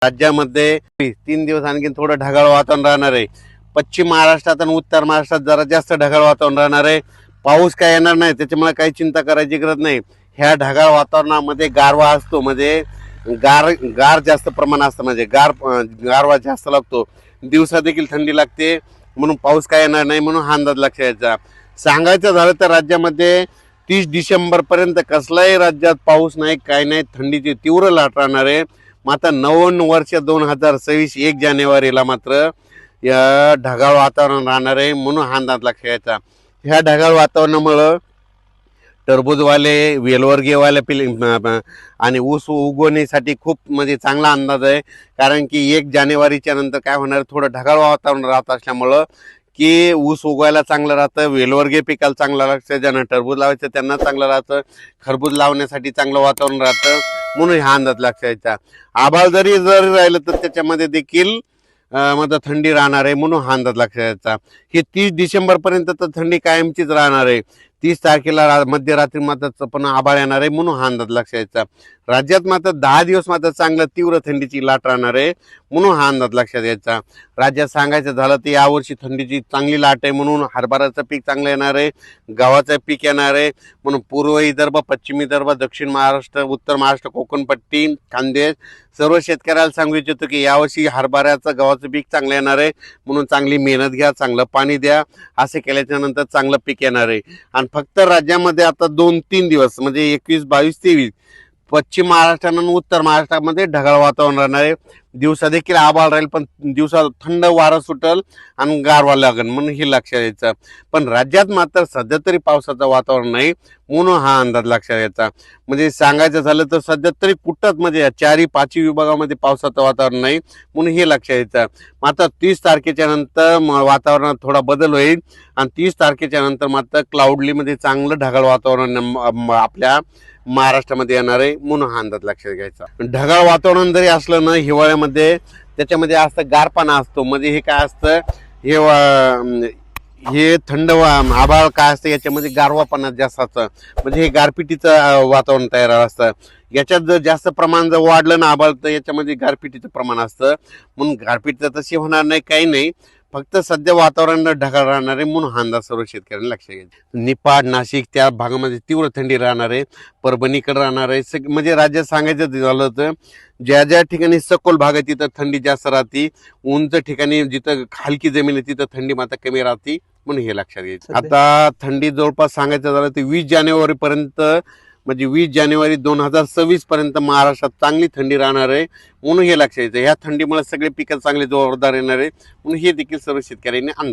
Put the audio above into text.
राज्यामध्ये 3 दिवस आणखी थोडं ढगाळ वातावरण राहणार आहे। पश्चिम महाराष्ट्रात आणि उत्तर महाराष्ट्रात जरा जास्त ढगाळ वातावरण राहणार आहे। पाऊस काय येणार नाही, त्याच्यामुळे काही चिंता करायची गरज नाही। ह्या ढगाळ वातावरणामध्ये गारवा असतो, म्हणजे गार जास्त प्रमाण असतं, म्हणजे गारवा जास्त लागतो। दिवसा देखील थंडी लागते, म्हणून पाऊस काय येणार नाही, म्हणून हा अंदाज लक्षात घ्यायचा। सांगायचं झालं तर राज्यामध्ये 30 डिसेंबर पर्यंत कसलाही राज्यात पाऊस नाही, काय नाही, थंडीची तीव्र लाट राहणार आहे। मात्र 99 वर्ष 2026 1 जानेवारीला मात्र या ढगाळ वातावरण राहणार आहे, म्हणून हा अंदाज लक्षात घ्यायचा। ह्या ढगाळ वातावरणामुळं टरबूजवाले, वेलवर्गीयवाले आणि ऊस उगवणीसाठी खूप म्हणजे चांगला अंदाज आहे। कारण की 1 जानेवारीच्या नंतर काय होणार, थोडं ढगाळ वातावरण राहत असल्यामुळं की ऊस उगवायला चांगलं राहतं, वेलवर्गीय पिकाला चांगलं लागतं, ज्यांना टरबूज लावायचं त्यांना चांगलं राहतं, खरबूज लावण्यासाठी चांगलं वातावरण राहतं, म्हणून हा अंदाज लक्षात घ्यायचा। आभाळ जरी राहिलं तर त्याच्यामध्ये देखील मध्ये थंडी राहणार आहे, म्हणून हा अंदाज लक्षात घ्यायचा। ही 30 डिसेंबर पर्यंत तर थंडी कायमचीच राहणार आहे। 30 तारखेला मध्यरात्री मात्र पण आभाळ येणार आहे, म्हणून हा अंदाज लक्षात घ्यायचा। राज्यात मात्र 10 दिवस मात्र चांगलं तीव्र थंडीची लाट राहणार आहे, म्हणून हा अंदाज लक्षात घ्यायचा। राज्यात सांगायचं झालं तर यावर्षी थंडीची चांगली लाट आहे, म्हणून हरभऱ्याचं पीक चांगलं येणार आहे, गव्हाचं पीक येणार आहे, म्हणून पूर्व विदर्भ, पश्चिम विदर्भ, दक्षिण महाराष्ट्र, उत्तर महाराष्ट्र, कोकणपट्टी, खानदेश सर्व शेतकऱ्याला सांगू इच्छितो की यावर्षी हरभऱ्याचं गव्हाचं पीक चांगलं येणार आहे, म्हणून चांगली मेहनत घ्या, चांगलं पाणी द्या। असे केल्याच्या नंतर चांगलं पीक येणार आहे। आणि फक्त राज्यामध्ये आता 2-3 दिवस म्हणजे 21, 22, 23 पश्चिम महाराष्ट्र आणि उत्तर महाराष्ट्रामध्ये ढगाळ वातावरण राहणार आहे। दिवसा देखील आभाळ राहील, पण दिवसा थंड वारं सुटल आणि गारवा लागेल, म्हणून हे लक्षात घ्यायचं। पण राज्यात मात्र सध्या तरी पावसाचं वातावरण नाही, म्हणून हा अंदाज लक्षात घ्यायचा। म्हणजे सांगायचं झालं तर सध्या तरी कुठंच म्हणजे 4-5 विभागामध्ये पावसाचं वातावरण नाही, म्हणून हे लक्षात घ्यायचं। मात्र 30 तारखेच्या नंतर वातावरणात थोडा बदल होईल आणि 30 तारखेच्या नंतर मात्र क्लाउडलीमध्ये चांगलं ढगाळ वातावरण आपल्या महाराष्ट्रामध्ये येणार आहे, म्हणून हा अंदाज लक्षात घ्यायचा। ढगाळ वातावरण जरी असलं ना हिवाळ्यामध्ये, त्याच्यामध्ये असतं गारपणा असतो, म्हणजे हे काय असतं, हे थंड आभाळ काय असतं, याच्यामध्ये गारवापणा जास्त असतं, म्हणजे हे गारपिटीचं वातावरण तयार असतं। याच्यात जर जास्त प्रमाण जर वाढलं ना आभाळ, तर याच्यामध्ये गारपिटीचं प्रमाण असतं, म्हणून गारपीट तशी होणार नाही, काही नाही, फक्त सध्या वातावरण ढगाळ राहणार आहे, म्हणून हा अंदाज सर्व शेतकऱ्यांनी लक्षात घ्यायचा। निपाड, नाशिक त्या भागामध्ये तीव्र थंडी राहणार आहे, परभणीकडे राहणार आहे। म्हणजे राज्यात सांगायचं झालं तर ज्या ज्या ठिकाणी सखोल भाग आहे तिथं थंडी जास्त राहते, उंच ठिकाणी जिथं हलकी जमीन आहे तिथं थंडी मात्र कमी राहते, म्हणून हे लक्षात घ्यायचं। आता थंडी जवळपास सांगायचं झालं तर 20 जानेवारी पर्यंत, म्हणजे 20 जानेवारी 2026 पर्यंत महाराष्ट्रात चांगली थंडी राहणार आहे, म्हणून हे लक्षात घ्यायचं। ह्या थंडीमुळे सगळे पिकं चांगले जोरदार येणार आहे, म्हणून हे देखील सर्व शेतकऱ्यांनी अंदाज